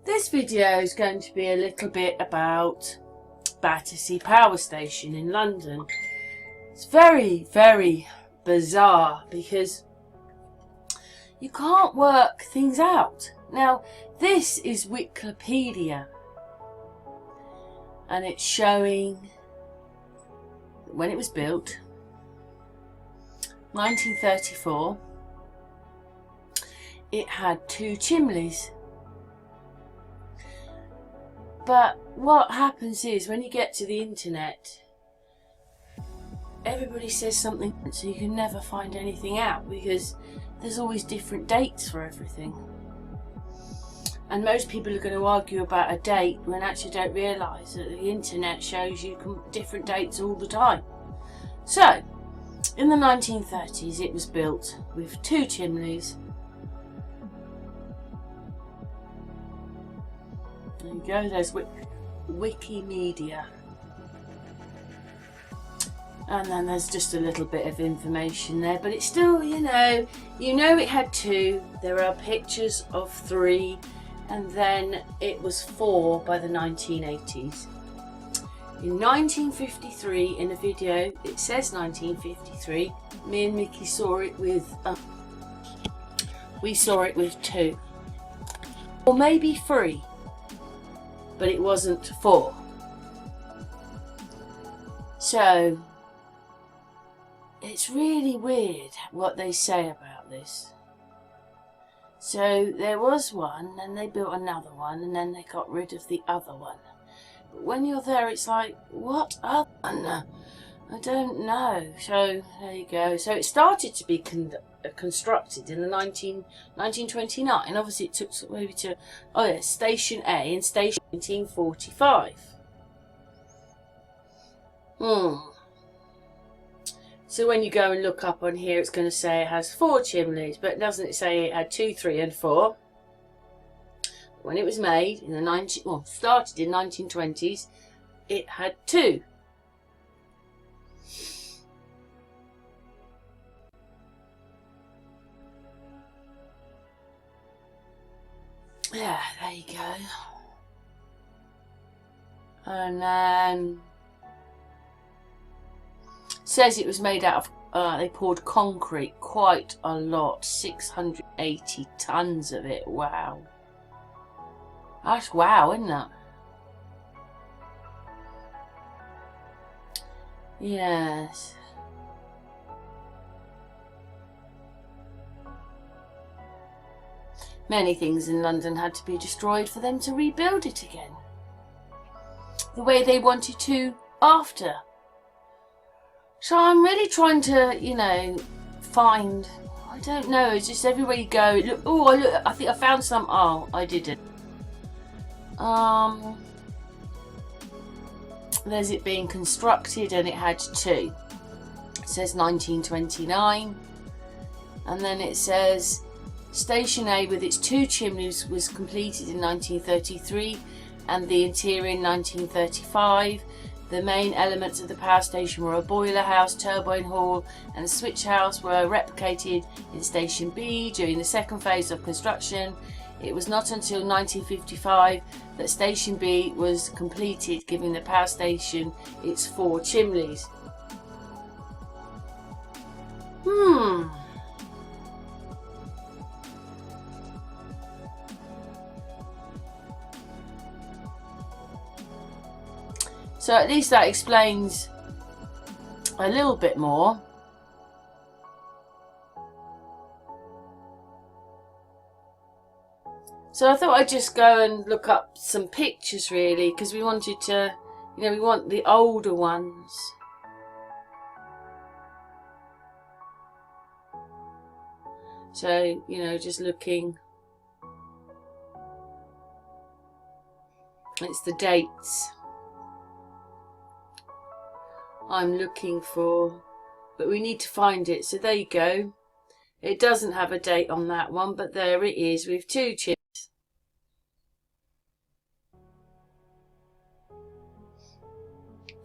This video is going to be a little bit about Battersea Power Station in London. It's very, very bizarre because you can't work things out. Now, this is Wikipedia and it's showing when it was built, 1934, it had 2 chimneys. But what happens is when you get to the internet, everybody says something, so you can never find anything out because there's always different dates for everything. And most people are going to argue about a date when actually don't realise that the internet shows you different dates all the time. So, in the 1930s it was built with 2 chimneys. There you go, there's Wikimedia. And then there's just a little bit of information there, but it's still, you know it had 2, there are pictures of 3, and then it was 4 by the 1980s. In 1953, in a video, it says 1953, me and Mickey saw it with, we saw it with 2. Or maybe 3. But it wasn't 4. So it's really weird what they say about this. So there was one, and they built another one, and then they got rid of the other one. But when you're there, it's like, what other one? I don't know. So there you go. So it started to be constructed in the 1929. Obviously it took maybe to, oh yeah, Station A and Station 1945. So when you go and look up on here, it's going to say it has 4 chimneys, but doesn't it say it had 2, 3 and 4? When it was made in the started in 1920s, it had 2. Yeah, there you go. And then says it was made out of they poured concrete, quite a lot, 680 tons of it. Wow, that's wow, isn't that? Yes. Many things in London had to be destroyed for them to rebuild it again, the way they wanted to after. So I'm really trying to, find, I don't know, it's just everywhere you go, look, oh, look, I think I found some, oh, I didn't. There's it being constructed and it had 2. It says 1929, and then it says Station A with its 2 chimneys was completed in 1933 and the interior in 1935. The main elements of the power station were a boiler house, turbine hall and switch house were replicated in Station B during the second phase of construction. It was not until 1955 that Station B was completed, giving the power station its 4 chimneys. So at least that explains a little bit more. So I thought I'd just go and look up some pictures really, because we wanted to, we want the older ones. So, just looking. It's the dates I'm looking for, but we need to find it. So there you go. It doesn't have a date on that one, but there it is with 2 chimneys.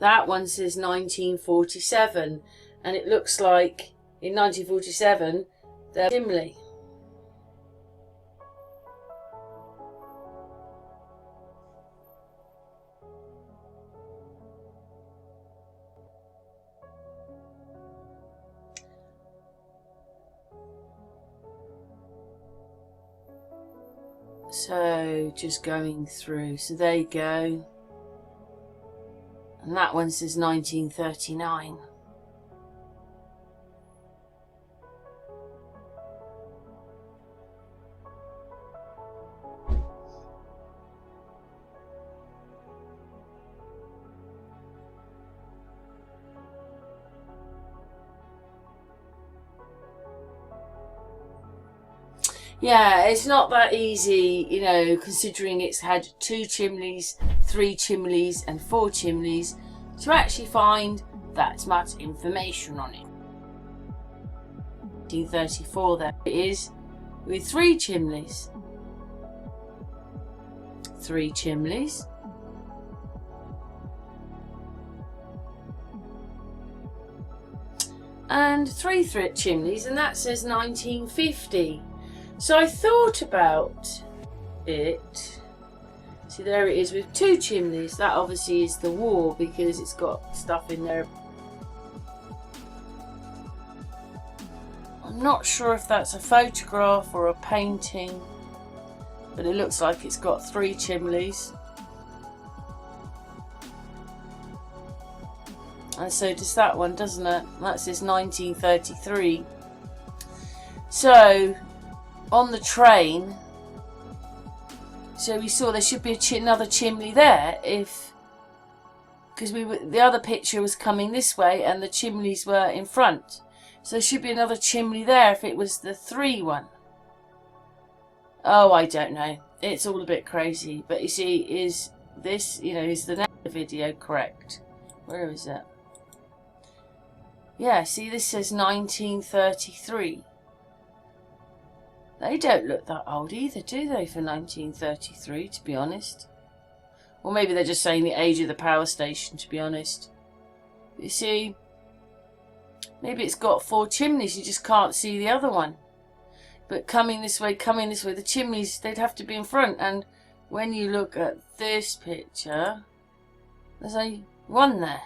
That one says 1947, and it looks like in 1947 they're chimney. So just going through, so there you go, and that one says 1939. Yeah, it's not that easy, you know, considering it's had 2 chimneys, 3 chimneys and 4 chimneys, to actually find that much information on it. 1934 there it is, with 3 chimneys. 3 chimneys. And 3 chimneys, and that says 1950. So I thought about it. See, there it is with 2 chimneys. That obviously is the wall because it's got stuff in there. I'm not sure if that's a photograph or a painting, but it looks like it's got 3 chimneys. And so does that one, doesn't it? That says 1933. So on the train, so we saw there should be another chimney there, because the other picture was coming this way and the chimneys were in front, so there should be another chimney there if it was the 3 one. Oh, I don't know, it's all a bit crazy. But you see, is this, you know, is the next video correct? Where is it? Yeah, see, this says 1933. They don't look that old either, do they, for 1933, to be honest? Or maybe they're just saying the age of the power station, to be honest. But you see, maybe it's got 4 chimneys, you just can't see the other one. But coming this way, the chimneys, they'd have to be in front. And when you look at this picture, there's only 1 there.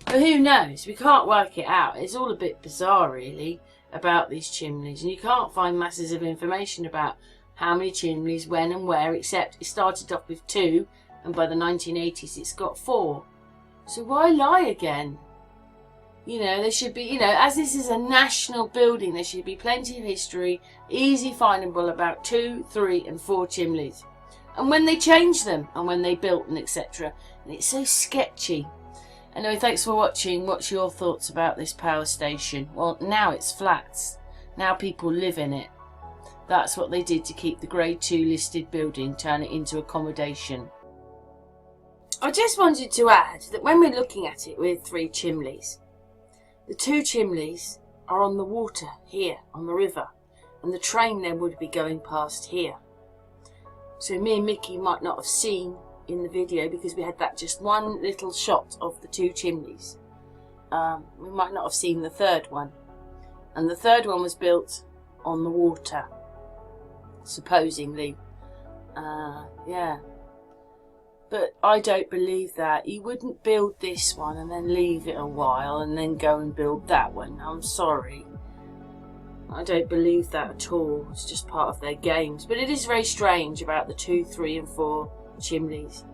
But who knows? We can't work it out. It's all a bit bizarre, really, about these chimneys, and you can't find masses of information about how many chimneys, when and where, except it started off with 2 and by the 1980s it's got 4. So why lie again? You know, there should be, you know, as this is a national building, there should be plenty of history, easy findable about 2, 3 and 4 chimneys, and when they changed them and when they built and etc. And it's so sketchy. Anyway, thanks for watching. What's your thoughts about this power station? Well, now it's flats. Now people live in it. That's what they did to keep the Grade 2 listed building, turn it into accommodation. I just wanted to add that when we're looking at it with 3 chimneys, the 2 chimneys are on the water here, on the river, and the train then would be going past here. So me and Mickey might not have seen in the video because we had that just one little shot of the 2 chimneys. We might not have seen the 3rd one, and the 3rd one was built on the water, supposedly. Yeah, but I don't believe that. You wouldn't build this one and then leave it a while and then go and build that one. I'm sorry, I don't believe that at all. It's just part of their games. But it is very strange about the 2, 3 and 4 chimneys.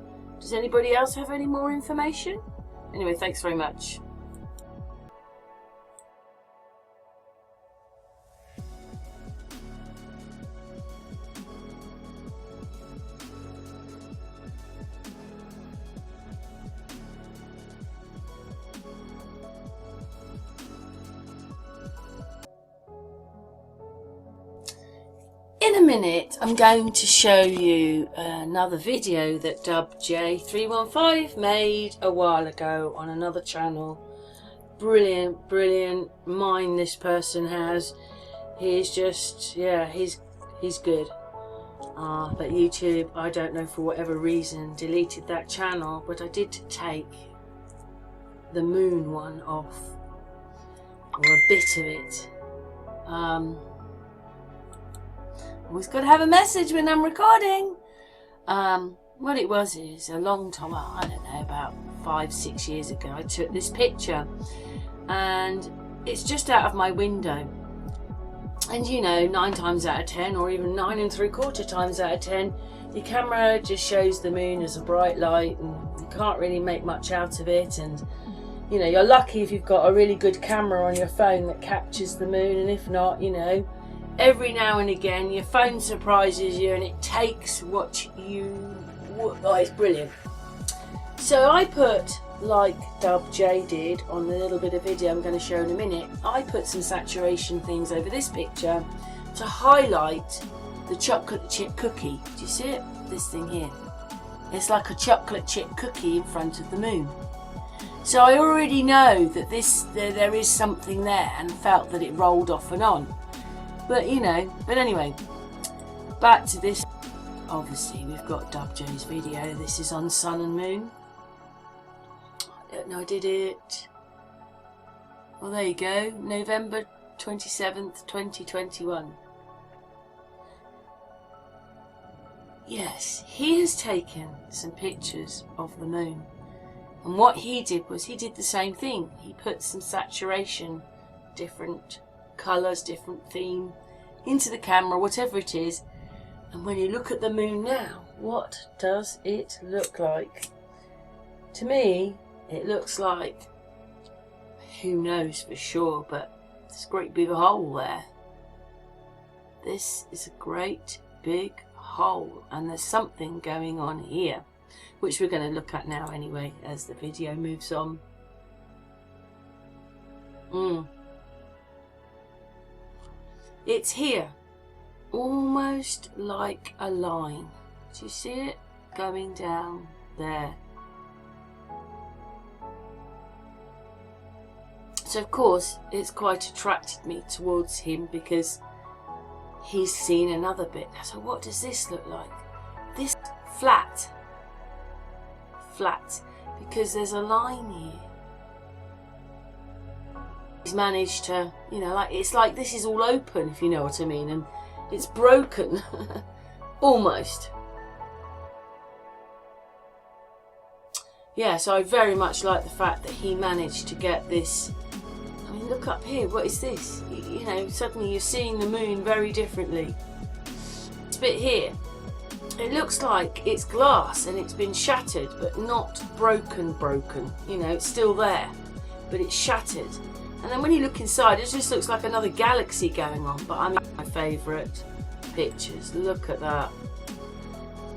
Does anybody else have any more information? Anyway, thanks very much. In a minute, I'm going to show you another video that DubJay315 made a while ago on another channel. Brilliant, brilliant mind this person has. He's just, yeah, he's good. But YouTube, I don't know, for whatever reason, deleted that channel, but I did take the moon one off, or a bit of it. Always got to have a message when I'm recording. What it was is, a long time, I don't know, about 5-6 years ago, I took this picture, and it's just out of my window, And you know, 9 times out of 10, or even 9 3/4 times out of 10, your camera just shows the moon as a bright light and you can't really make much out of it. And you know, you're lucky if you've got a really good camera on your phone that captures the moon, and if not, you know, every now and again your phone surprises you and it takes what you... Oh, it's brilliant. So I put, like DubJay did on the little bit of video I'm going to show in a minute, I put some saturation things over this picture to highlight the chocolate chip cookie. Do you see it? This thing here. It's like a chocolate chip cookie in front of the moon. So I already know that there is something there, and felt that it rolled off and on. But you know, but anyway, back to this. Obviously we've got DubJay's video. This is on sun and moon. I don't know, I did it. Well, there you go. November 27th, 2021. Yes, he has taken some pictures of the moon. And what he did was he did the same thing. He put some saturation, different colours, different theme into the camera, whatever it is. And when you look at the moon now, what does it look like? To me, it looks like, who knows for sure, but there's a great big hole there. This is a great big hole, and there's something going on here, which we're going to look at now anyway as the video moves on. It's here, almost like a line. Do you see it going down there? So of course it's quite attracted me towards him because he's seen another bit. So what does this look like? This flat, because there's a line here. He's managed to, you know, like it's like this is all open, if you know what I mean, and it's broken almost. Yeah, so I very much like the fact that he managed to get this. I mean, look up here, what is this? You know, suddenly you're seeing the moon very differently. This bit here, it looks like it's glass and it's been shattered, but not broken. You know, it's still there, but it's shattered. And then when you look inside, it just looks like another galaxy going on. But I mean, my favourite pictures, look at that.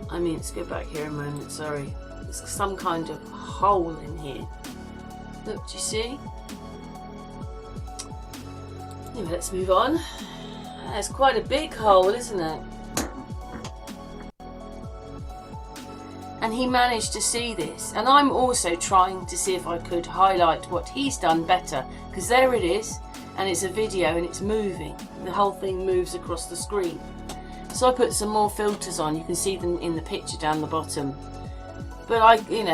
I mean, let's go back here a moment, sorry. There's some kind of hole in here. Look, do you see? Anyway, let's move on. It's quite a big hole, isn't it? And he managed to see this. And I'm also trying to see if I could highlight what he's done better. Because there it is. And it's a video and it's moving. The whole thing moves across the screen. So I put some more filters on. You can see them in the picture down the bottom. But I think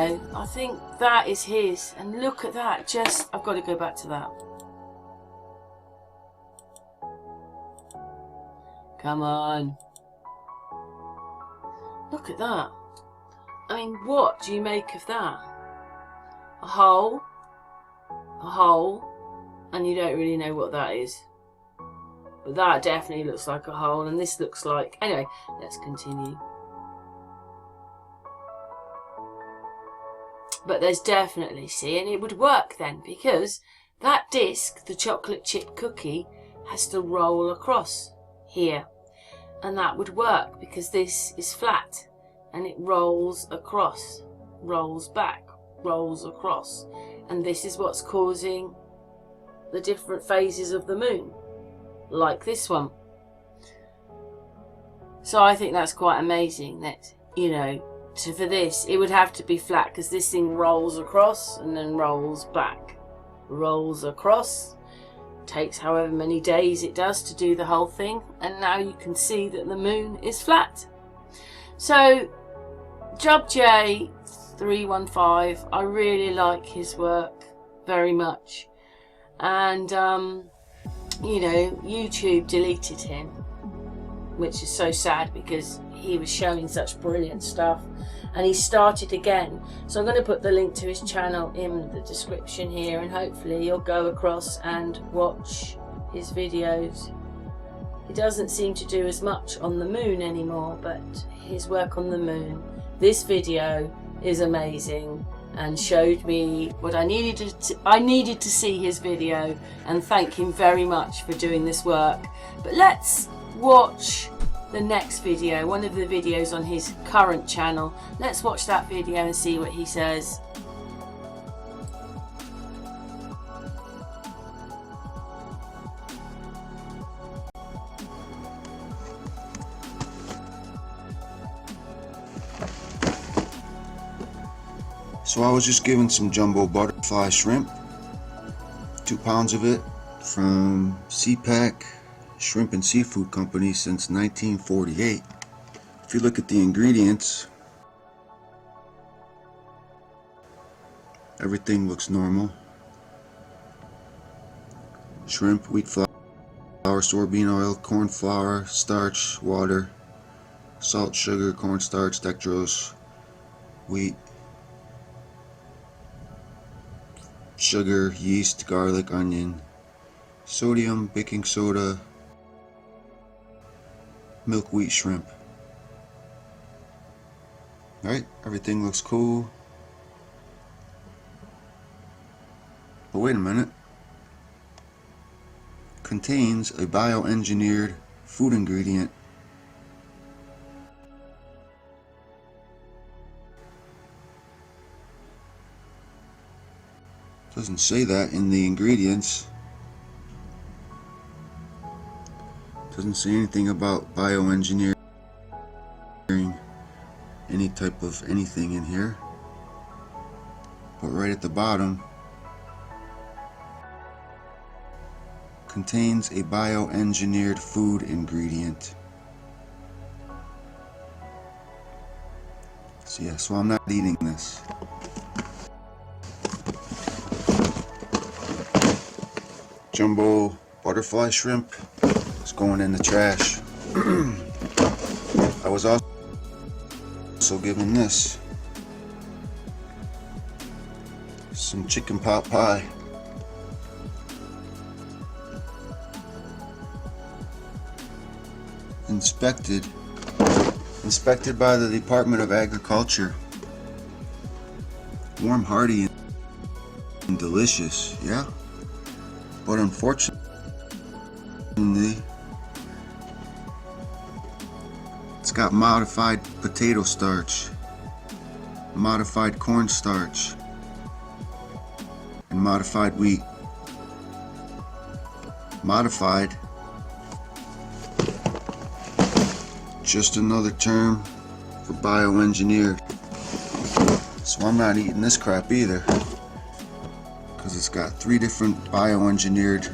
that is his. And look at that. I've got to go back to that. Come on. Look at that. I mean, what do you make of that? A hole, and you don't really know what that is. But that definitely looks like a hole, and this looks like... Anyway, let's continue. But there's definitely, see, and it would work then, because that disc, the chocolate chip cookie, has to roll across here. And that would work, because this is flat. And it rolls across, rolls back, rolls across. And this is what's causing the different phases of the moon, like this one. So I think that's quite amazing that, you know, for this, it would have to be flat because this thing rolls across and then rolls back, rolls across. Takes however many days it does to do the whole thing. And now you can see that the moon is flat. So DubJay315, I really like his work very much, and you know, YouTube deleted him, which is so sad because he was showing such brilliant stuff, and he started again. So I'm going to put the link to his channel in the description here, and hopefully you'll go across and watch his videos. He doesn't seem to do as much on the moon anymore, but his work on the moon, this video is amazing and showed me what I needed to see his video, and thank him very much for doing this work. But let's watch the next video, one of the videos on his current channel. Let's watch that video and see what he says. So I was just given some jumbo butterfly shrimp, 2 pounds of it, from CPAC Shrimp and Seafood Company since 1948. If you look at the ingredients, everything looks normal. Shrimp, wheat flour, soybean oil, corn flour, starch, water, salt, sugar, cornstarch, dextrose, wheat, sugar, yeast, garlic, onion, sodium, baking soda, milk, wheat, shrimp. Alright, everything looks cool. But wait a minute. Contains a bioengineered food ingredient. Doesn't say that in the ingredients. Doesn't say anything about bioengineering any type of anything in here. But right at the bottom, contains a bioengineered food ingredient. So yeah, so I'm not eating this. Jumbo butterfly shrimp is going in the trash. I was also given this, some chicken pot pie. Inspected by the Department of Agriculture. Warm, hearty, and delicious, yeah? But unfortunately, it's got modified potato starch, modified corn starch, and modified wheat. Modified, just another term for bioengineered. So I'm not eating this crap either, because it's got 3 different bioengineered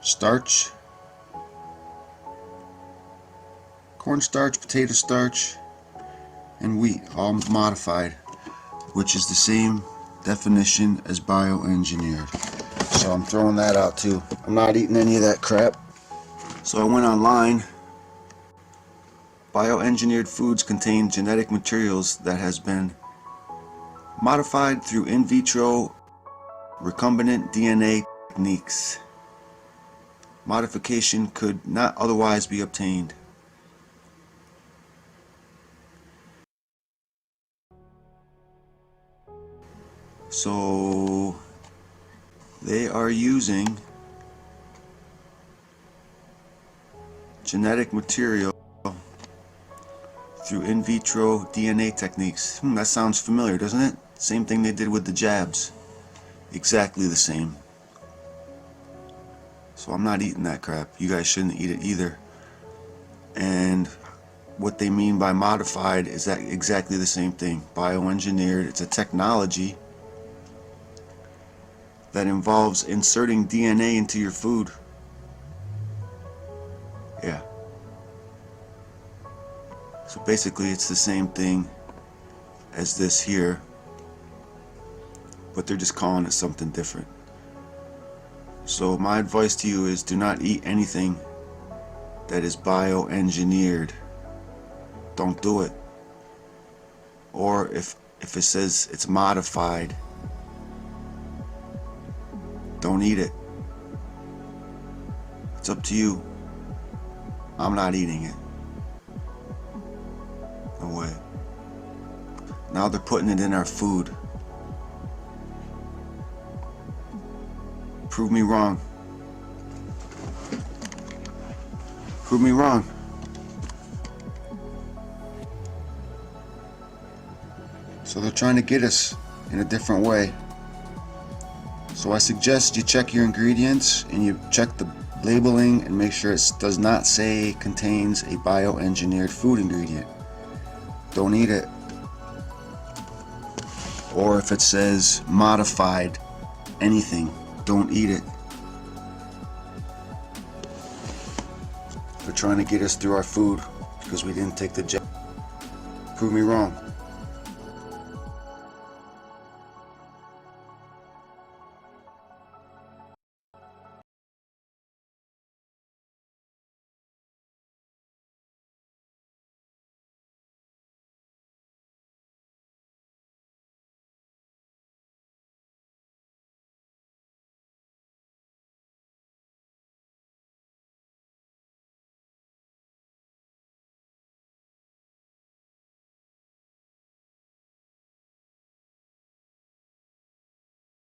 starch, cornstarch, potato starch, and wheat, all modified, which is the same definition as bioengineered. So I'm throwing that out too. I'm not eating any of that crap. So I went online. Bioengineered foods contain genetic materials that has been modified through in vitro recombinant DNA techniques. Modification could not otherwise be obtained. So they are using genetic material through in vitro DNA techniques. That sounds familiar, doesn't it? Same thing they did with the jabs. Exactly the same. So I'm not eating that crap. You guys shouldn't eat it either. And what they mean by modified is that exactly the same thing. Bioengineered. It's a technology that involves inserting DNA into your food. Yeah. So basically it's the same thing as this here, but they're just calling it something different. So my advice to you is, do not eat anything that is bioengineered. Don't do it. Or if it says it's modified, don't eat it. It's up to you. I'm not eating it. No way. Now they're putting it in our food. Prove me wrong. Prove me wrong. So they're trying to get us in a different way. So I suggest you check your ingredients and you check the labeling and make sure it does not say contains a bioengineered food ingredient. Don't eat it. Or if it says modified anything, don't eat it. They're trying to get us through our food because we didn't take the jab. Prove me wrong.